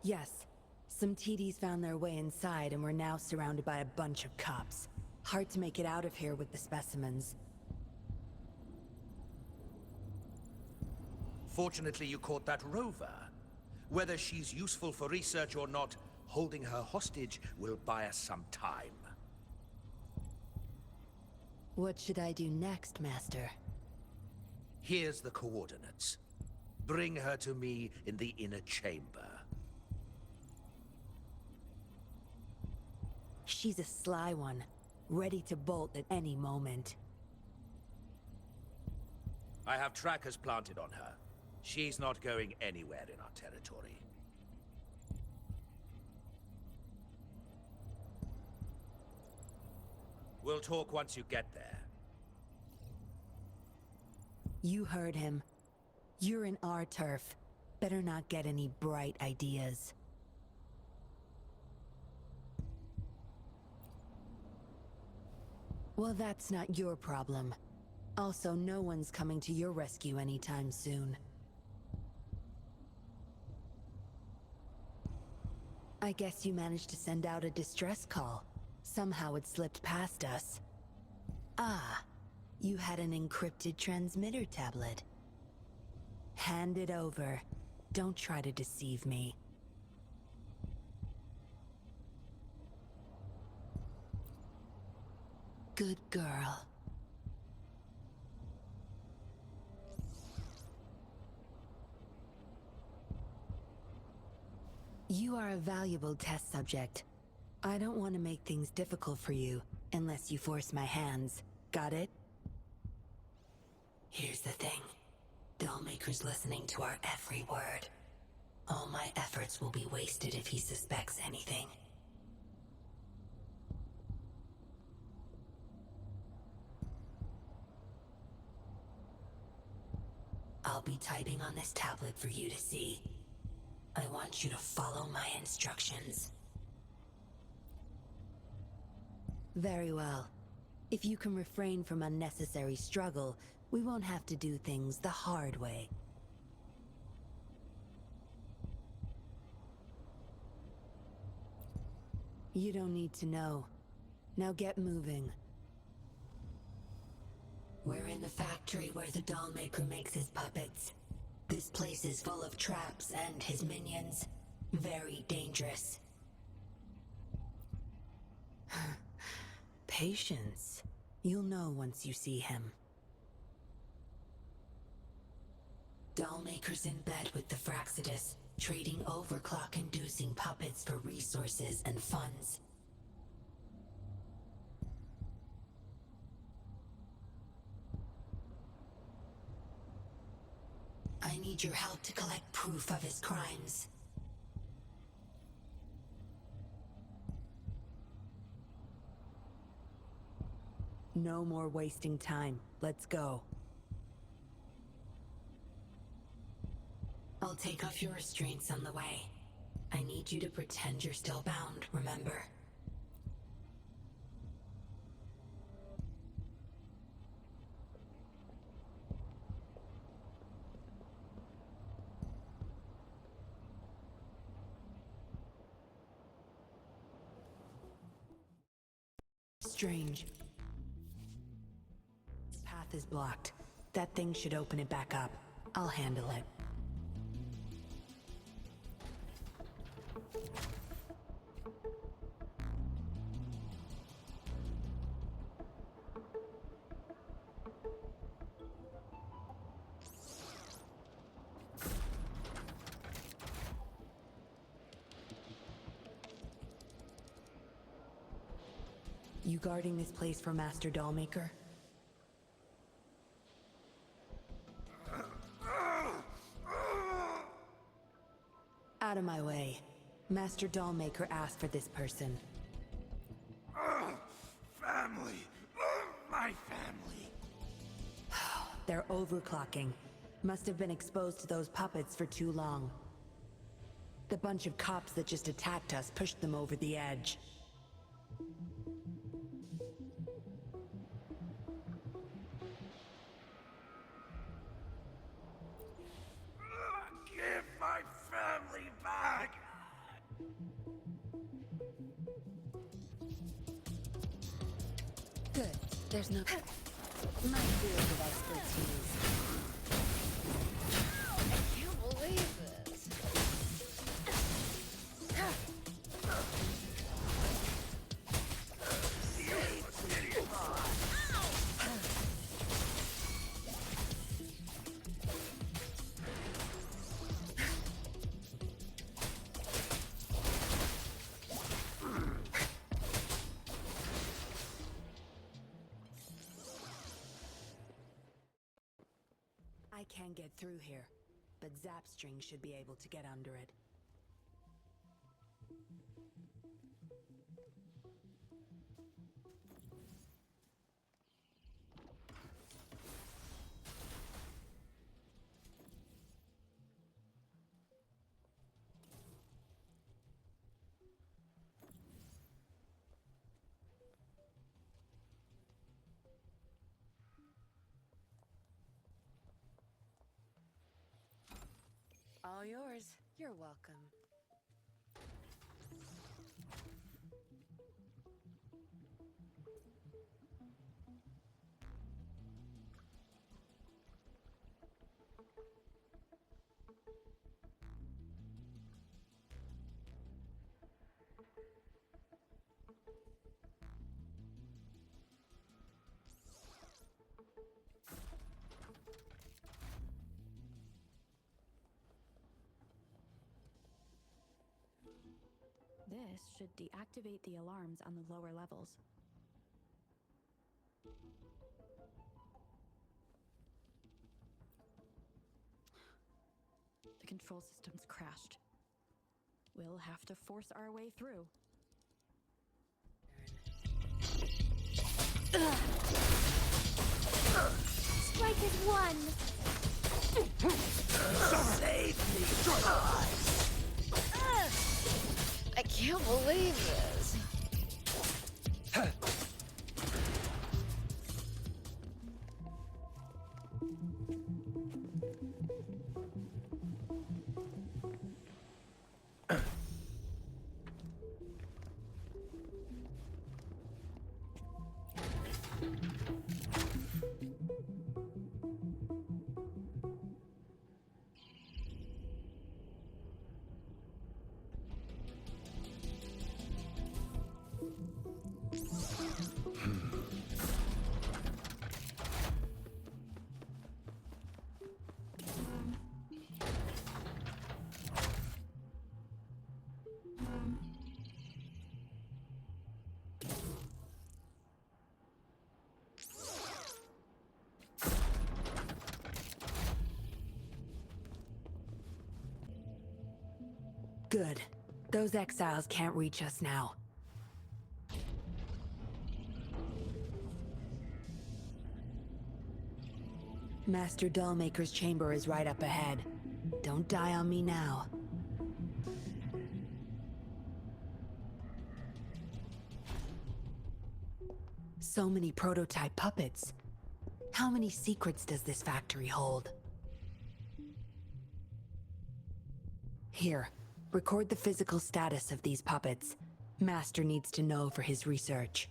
Yes. Some TDs found their way inside and we're now surrounded by a bunch of cops. Hard to make it out of here with the specimens. Fortunately, you caught that rover. Whether she's useful for research or not, holding her hostage will buy us some time. What should I do next, Master? Here's the coordinates. Bring her to me in the inner chamber. She's a sly one, ready to bolt at any moment. I have trackers planted on her. She's not going anywhere in our territory. We'll talk once you get there. You heard him. You're in our turf. Better not get any bright ideas. Well, that's not your problem. Also, no one's coming to your rescue anytime soon. I guess you managed to send out a distress call. Somehow it slipped past us. Ah, you had an encrypted transmitter tablet. Hand it over. Don't try to deceive me. Good girl. You are a valuable test subject. I don't want to make things difficult for you, unless you force my hands. Got it? Here's the thing. Dollmaker's listening to our every word. All my efforts will be wasted if he suspects anything. I'll be typing on this tablet for you to see. I want you to follow my instructions. Very well. If you can refrain from unnecessary struggle, we won't have to do things the hard way. You don't need to know. Now get moving. We're in the factory where the Dollmaker makes his puppets. This place is full of traps and his minions. Very dangerous. Patience. You'll know once you see him. Dollmaker's in bed with the Fraxidus, trading overclock-inducing puppets for resources and funds. I need your help to collect proof of his crimes. No more wasting time. Let's go. I'll take off your restraints on the way. I need you to pretend you're still bound, remember? Strange. This path is blocked. That thing should open it back up. I'll handle it. You guarding this place for Master Dollmaker? Out of my way. Master Dollmaker asked for this person. Family! My family! They're overclocking. Must have been exposed to those puppets for too long. The bunch of cops that just attacked us pushed them over the edge. Give my family back! Good. There's no... My field of expertise. I can't believe this. I can't get through here, but Zapstring should be able to get under it. All yours. You're welcome. This should deactivate the alarms on the lower levels. The control system's crashed. We'll have to force our way through. Strike is one. Save me! I can't believe this. Good. Those exiles can't reach us now. Master Dollmaker's chamber is right up ahead. Don't die on me now. So many prototype puppets. How many secrets does this factory hold? Here, record the physical status of these puppets. Master needs to know for his research.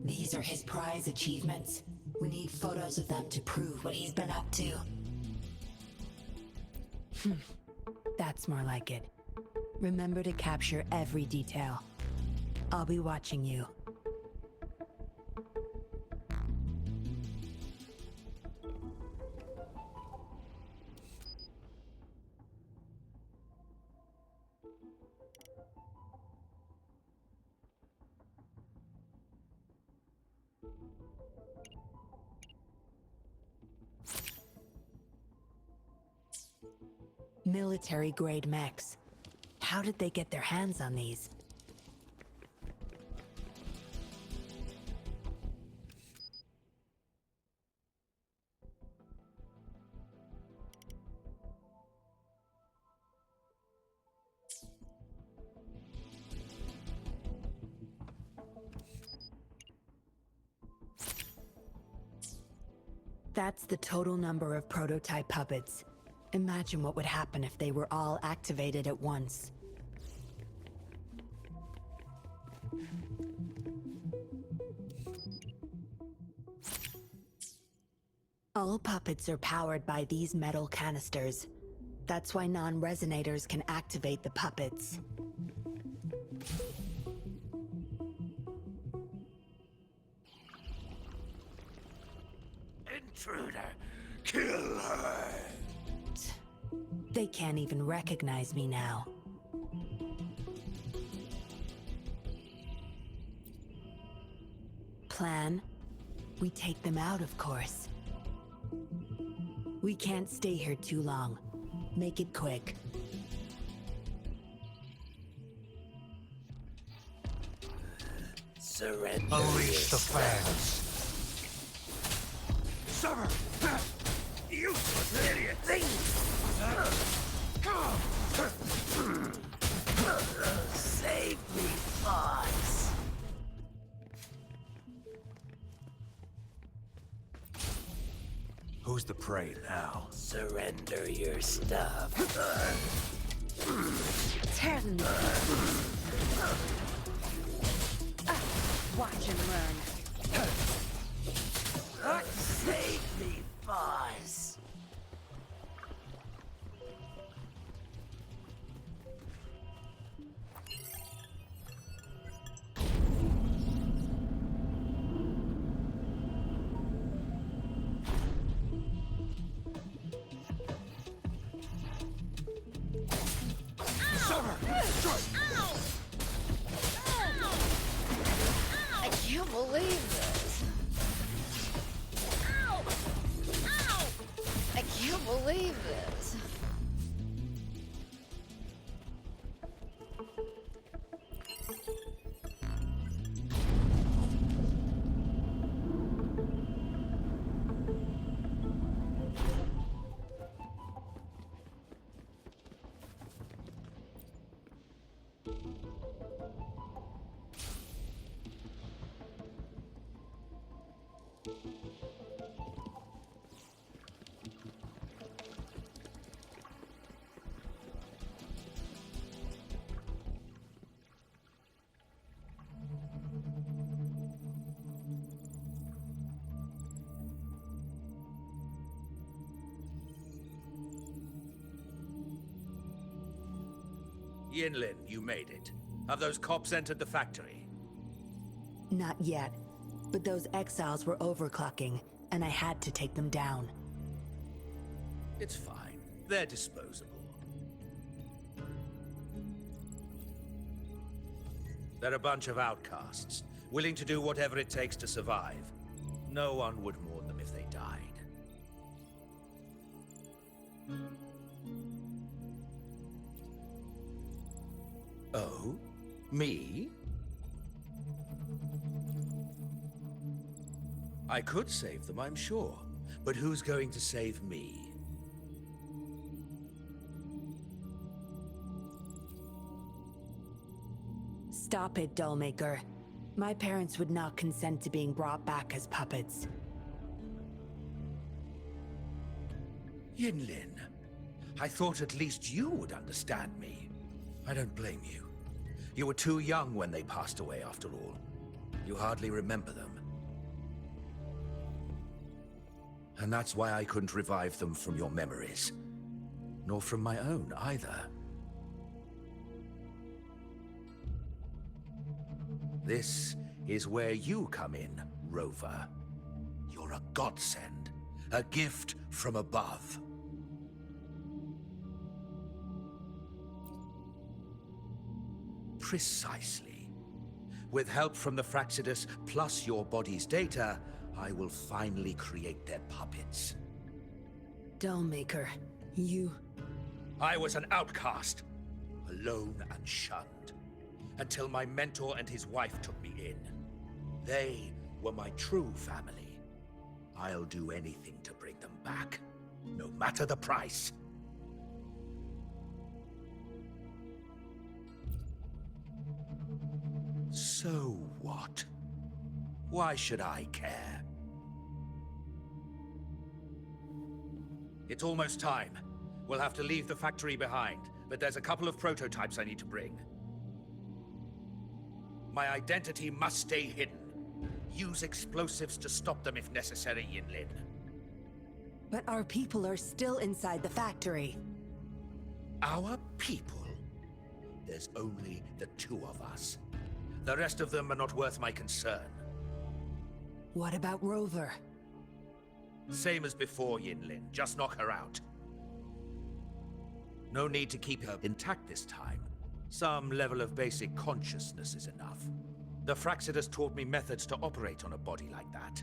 These are his prize achievements. We need photos of them to prove what he's been up to. That's more like it. Remember to capture every detail. I'll be watching you. Military-grade mechs. How did they get their hands on these? That's the total number of prototype puppets. Imagine what would happen if they were all activated at once. All puppets are powered by these metal canisters. That's why non-resonators can activate the puppets. Intruder! Kill her! They can't even recognize me now. Plan? We take them out, of course. We can't stay here too long. Make it quick. Surrender. Unleash the fans. Summer! Useless idiot! Save me, boss! Who's the prey now? Surrender your stuff. Tear them. Watch and learn. Save me, boss! I can't believe this. I can't believe this. Yinlin, you made it. Have those cops entered the factory? Not yet, but those exiles were overclocking, and I had to take them down. It's fine. They're disposable. They're a bunch of outcasts, willing to do whatever it takes to survive. No one would mourn them if they died. Oh? Me? I could save them, I'm sure. But who's going to save me? Stop it, Dollmaker. My parents would not consent to being brought back as puppets. Yinlin, I thought at least you would understand me. I don't blame you. You were too young when they passed away, after all. You hardly remember them. And that's why I couldn't revive them from your memories. Nor from my own, either. This is where you come in, Rover. You're a godsend. A gift from above. Precisely. With help from the Fraxidus plus your body's data, I will finally create their puppets. Dollmaker, you... I was an outcast, alone and shunned, until my mentor and his wife took me in. They were my true family. I'll do anything to bring them back, no matter the price. So what? Why should I care? It's almost time. We'll have to leave the factory behind, but there's a couple of prototypes I need to bring. My identity must stay hidden. Use explosives to stop them if necessary, Yinlin. But our people are still inside the factory. Our people? There's only the two of us. The rest of them are not worth my concern. What about Rover? Same as before, Yinlin. Just knock her out. No need to keep her intact this time. Some level of basic consciousness is enough. The Fraxidus taught me methods to operate on a body like that.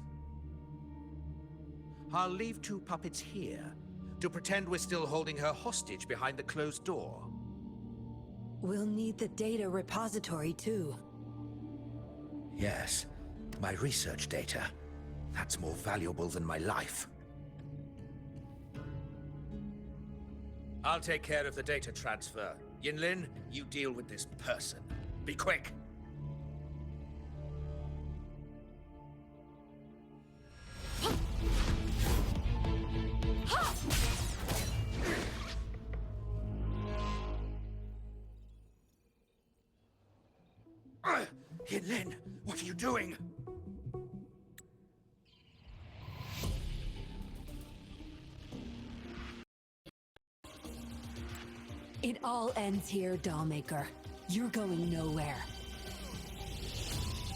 I'll leave two puppets here to pretend we're still holding her hostage behind the closed door. We'll need the data repository too. Yes, my research data. That's more valuable than my life. I'll take care of the data transfer. Yinlin, you deal with this person. Be quick! Yinlin, what are you doing? It all ends here, Dollmaker. You're going nowhere.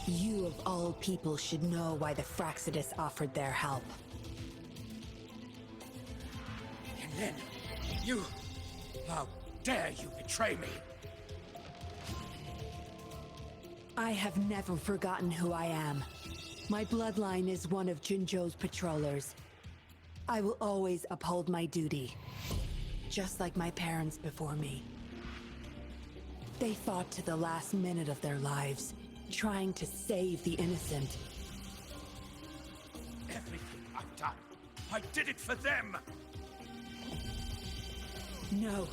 You of all people should know why the Fraxidus offered their help. Yinlin, you... How dare you betray me? I have never forgotten who I am. My bloodline is one of Jinzhou's patrollers. I will always uphold my duty. Just like my parents before me. They fought to the last minute of their lives, trying to save the innocent. Everything I've done, I did it for them! No,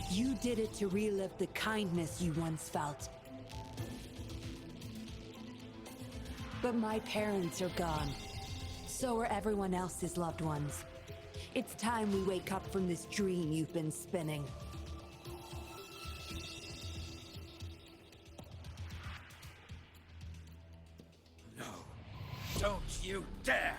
you did it to relive the kindness you once felt. But my parents are gone. So are everyone else's loved ones. It's time we wake up from this dream you've been spinning. No, don't you dare!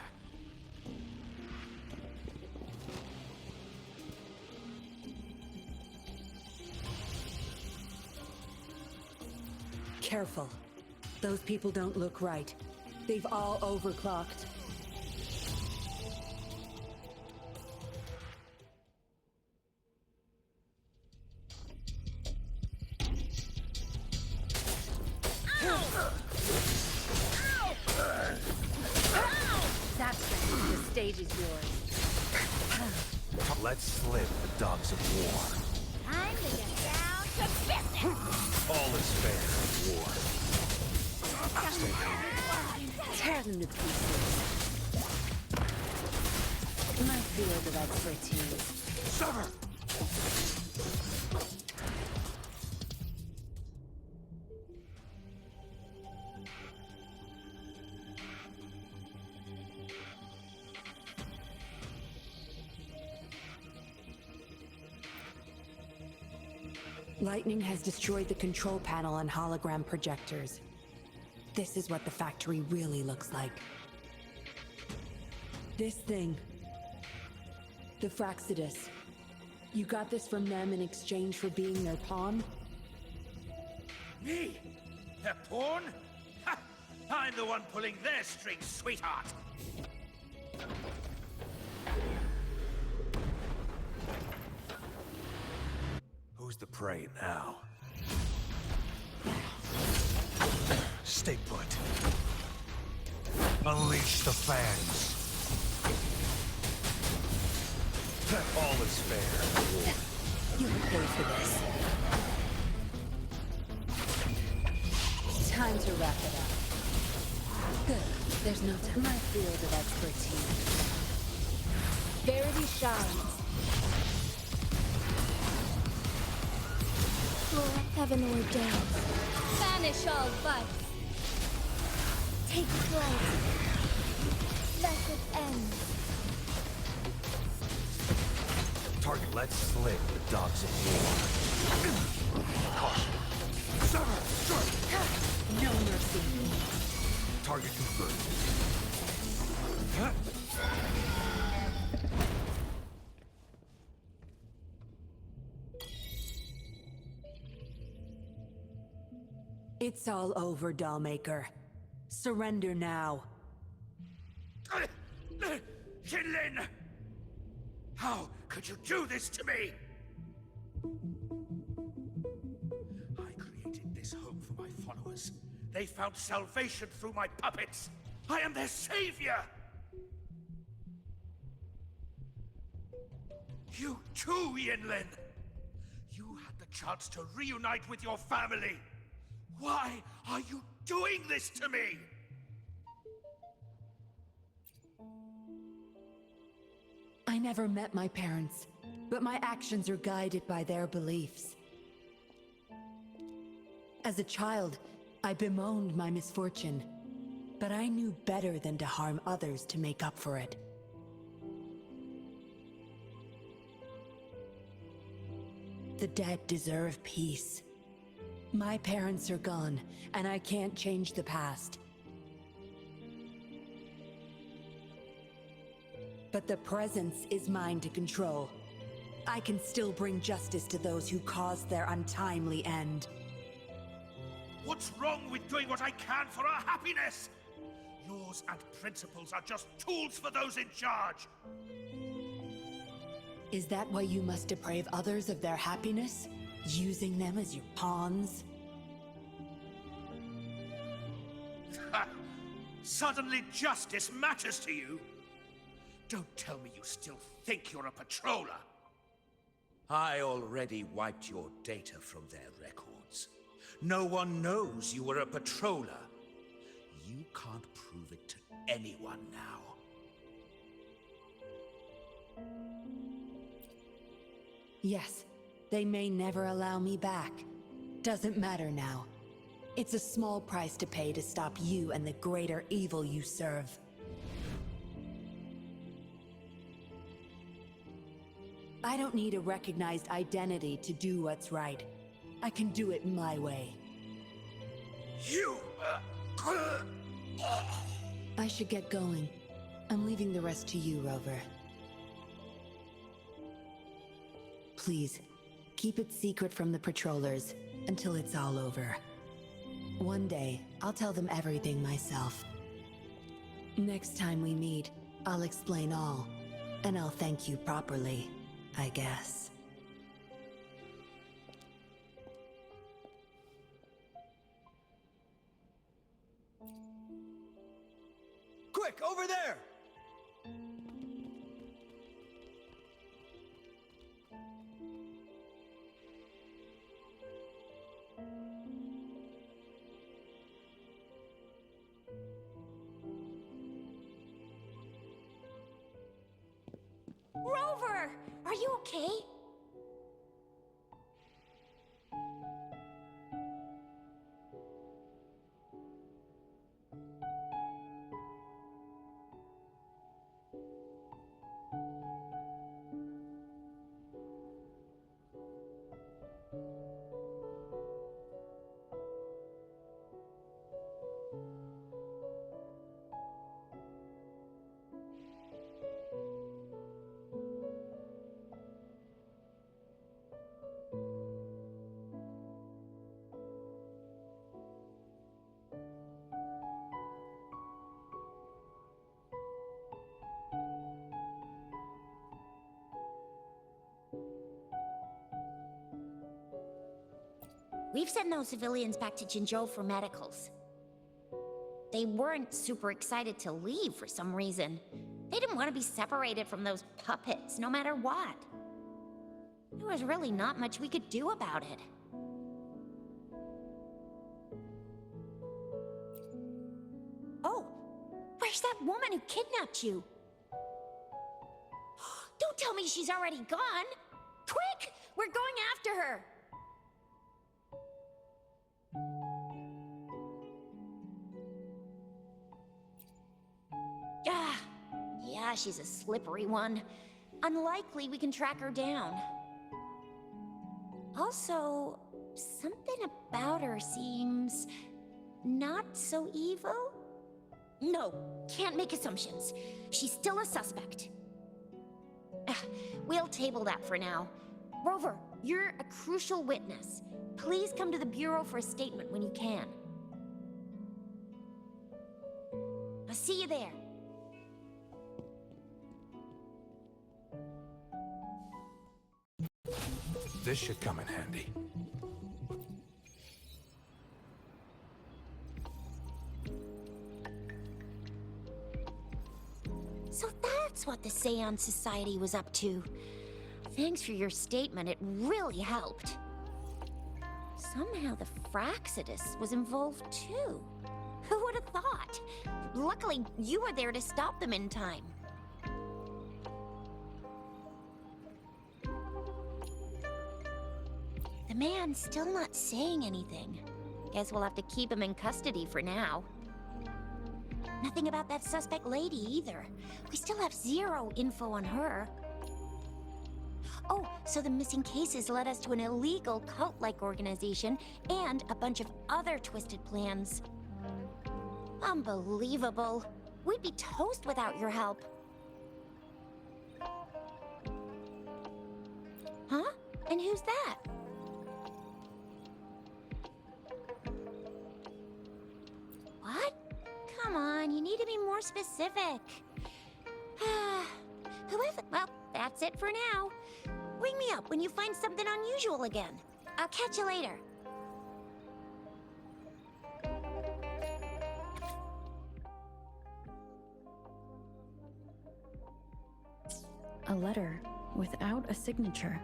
Careful. Those people don't look right. They've all overclocked. The stage is yours. Let's slip the dogs of war. Time to get down to business! All is fair in war. Stay calm. Tear them to pieces. My field of expertise. Sever! Lightning has destroyed the control panel and hologram projectors. This is what the factory really looks like. This thing. The Fraxidus. You got this from them in exchange for being their pawn? Me? Their pawn? Ha! I'm the one pulling their strings, sweetheart! Who's the prey now? Stay put. Unleash the fangs. All is fair. You'll pay for this. Time to wrap it up. Good. There's no time. My field of expertise. Verity shines. Lord, heaven ordains. Banish all vice. Take flight. Let it end. Target, let's slip the dogs of war. Caution. No mercy. Target confirmed. It's all over, Dollmaker. Surrender now. Yinlin! How could you do this to me? I created this home for my followers. They found salvation through my puppets. I am their savior! You too, Yinlin! You had the chance to reunite with your family. Why are you doing this to me? I never met my parents, but my actions are guided by their beliefs. As a child, I bemoaned my misfortune, but I knew better than to harm others to make up for it. The dead deserve peace. My parents are gone, and I can't change the past. But the presence is mine to control. I can still bring justice to those who caused their untimely end. What's wrong with doing what I can for our happiness? Laws and principles are just tools for those in charge. Is that why you must deprave others of their happiness? Using them as your pawns? Suddenly justice matters to you? Don't tell me you still think you're a patroller. I already wiped your data from their records. No one knows you were a patroller. You can't prove it to anyone now. Yes, they may never allow me back. Doesn't matter now. It's a small price to pay to stop you and the greater evil you serve. I don't need a recognized identity to do what's right. I can do it my way. You... I should get going. I'm leaving the rest to you, Rover. Please, keep it secret from the patrollers until it's all over. One day, I'll tell them everything myself. Next time we meet, I'll explain all, and I'll thank you properly, I guess. Quick, over there! Rover! Are you okay? We've sent those civilians back to Jinzhou for medicals. They weren't super excited to leave for some reason. They didn't want to be separated from those puppets, no matter what. There was really not much we could do about it. Oh, where's that woman who kidnapped you? Don't tell me she's already gone! Quick! We're going after her! Yeah, she's a slippery one. Unlikely we can track her down. Also, something about her seems not so evil? No, can't make assumptions. She's still a suspect. We'll table that for now. Rover, you're a crucial witness. Please come to the Bureau for a statement when you can. I'll see you there. This should come in handy. So that's what the Seance Society was up to. Thanks for your statement, it really helped. Somehow the Fraccidus was involved too. Who would have thought? Luckily, you were there to stop them in time. The man's still not saying anything. Guess we'll have to keep him in custody for now. Nothing about that suspect lady either. We still have zero info on her. Oh, so the missing cases led us to an illegal cult-like organization and a bunch of other twisted plans. Unbelievable. We'd be toast without your help. Huh? And who's that? What? Come on, you need to be more specific. Whoever... Well, that's it for now. Ring me up when you find something unusual again. I'll catch you later. A letter without a signature.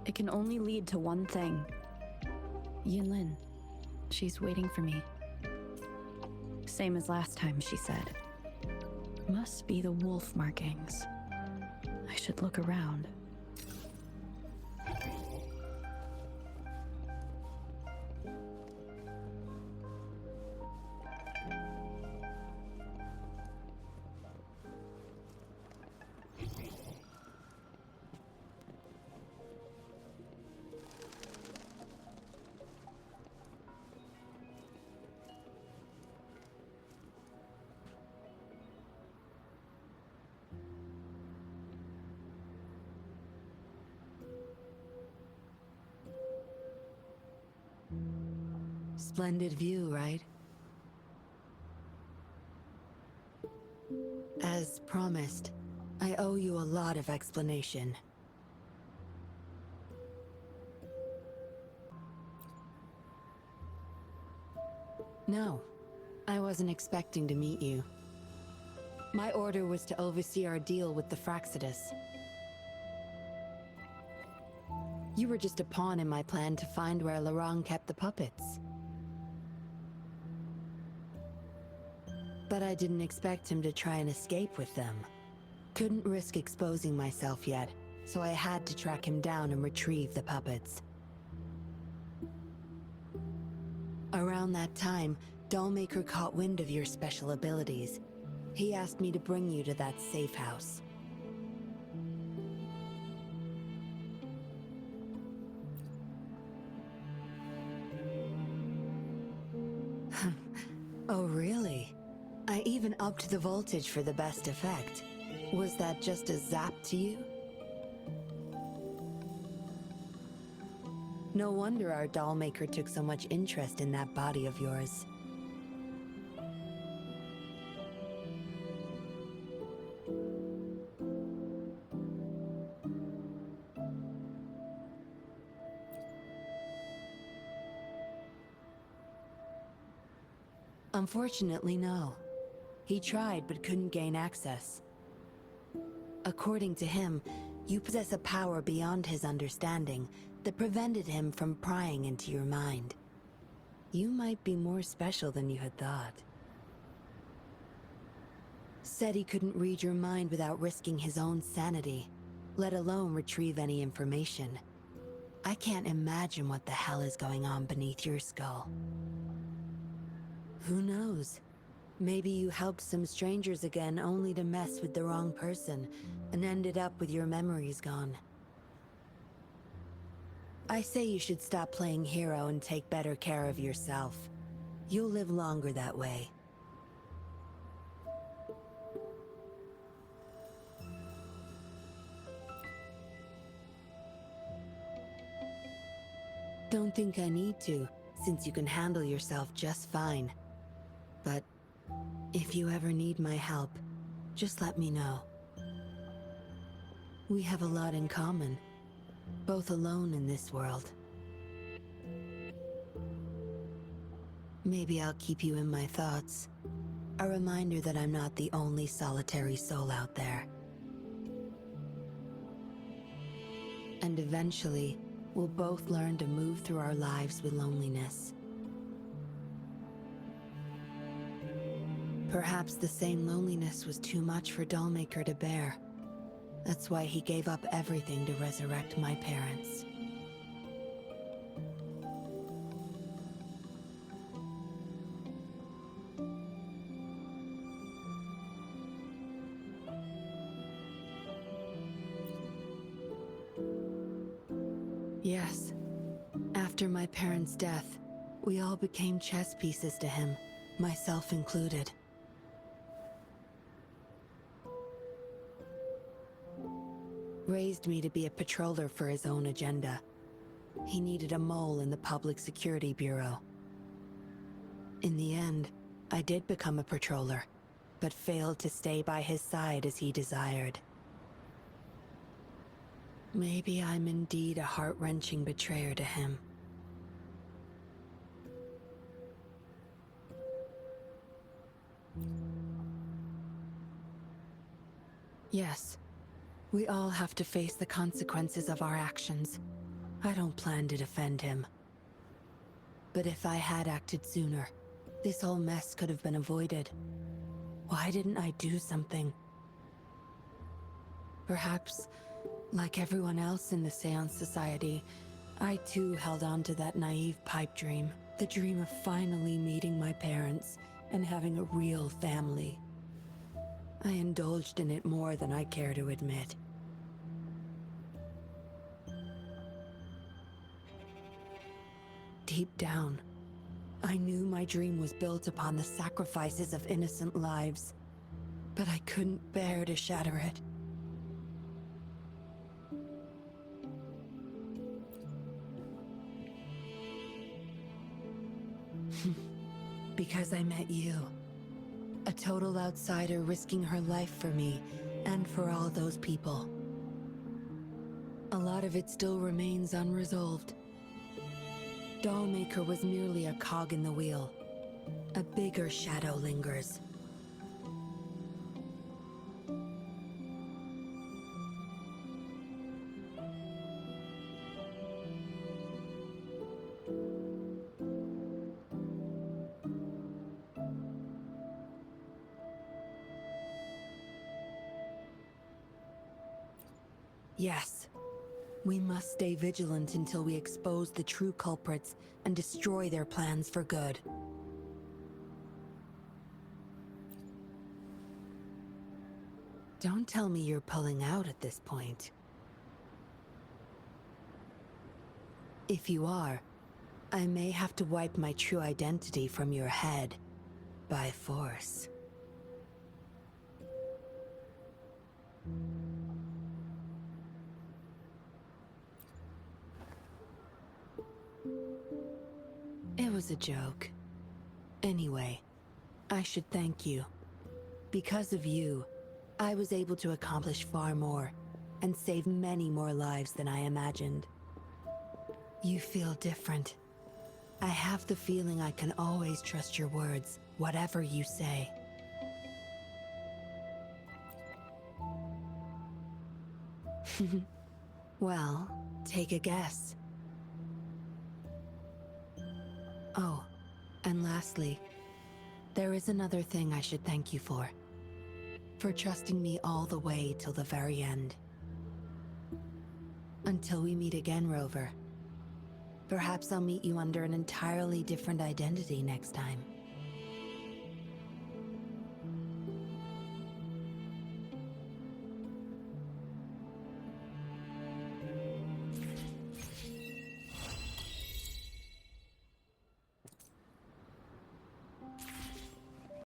It can only lead to one thing. Yinlin. She's waiting for me. Same as last time, she said. Must be the wolf markings. I should look around. Splendid view, right? As promised, I owe you a lot of explanation. No, I wasn't expecting to meet you. My order was to oversee our deal with the Fraccidus. You were just a pawn in my plan to find where Laurent kept the puppets. But I didn't expect him to try and escape with them. Couldn't risk exposing myself yet, so I had to track him down and retrieve the puppets. Around that time, Dollmaker caught wind of your special abilities. He asked me to bring you to that safe house. Oh, really? I even upped the voltage for the best effect. Was that just a zap to you? No wonder our dollmaker took so much interest in that body of yours. Unfortunately, no. He tried but couldn't gain access. According to him, you possess a power beyond his understanding that prevented him from prying into your mind. You might be more special than you had thought. Said he couldn't read your mind without risking his own sanity, let alone retrieve any information. I can't imagine what the hell is going on beneath your skull. Who knows? Maybe you helped some strangers again only to mess with the wrong person and ended up with your memories gone. I say you should stop playing hero and take better care of yourself. You'll live longer that way. Don't think I need to, since you can handle yourself just fine. But if you ever need my help, just let me know. We have a lot in common, both alone in this world. Maybe I'll keep you in my thoughts. A reminder that I'm not the only solitary soul out there. And eventually, we'll both learn to move through our lives with loneliness. Perhaps the same loneliness was too much for Dollmaker to bear. That's why he gave up everything to resurrect my parents. Yes. After my parents' death, we all became chess pieces to him, myself included. Raised me to be a patroller for his own agenda. He needed a mole in the Public Security Bureau. In the end, I did become a patroller, but failed to stay by his side as he desired. Maybe I'm indeed a heart-wrenching betrayer to him. Yes, we all have to face the consequences of our actions. I don't plan to defend him. But if I had acted sooner, this whole mess could have been avoided. Why didn't I do something? Perhaps, like everyone else in the Seance Society, I too held on to that naive pipe dream. The dream of finally meeting my parents and having a real family. I indulged in it more than I care to admit. Deep down, I knew my dream was built upon the sacrifices of innocent lives, but I couldn't bear to shatter it. Because I met you. A total outsider risking her life for me, and for all those people. A lot of it still remains unresolved. Dollmaker was merely a cog in the wheel. A bigger shadow lingers. Yes. We must stay vigilant until we expose the true culprits and destroy their plans for good. Don't tell me you're pulling out at this point. If you are, I may have to wipe my true identity from your head by force. It was a joke. Anyway, I should thank you. Because of you, I was able to accomplish far more, and save many more lives than I imagined. You feel different. I have the feeling I can always trust your words, whatever you say. Well, take a guess. Oh, and lastly, there is another thing I should thank you for. For trusting me all the way till the very end. Until we meet again, Rover. Perhaps I'll meet you under an entirely different identity next time.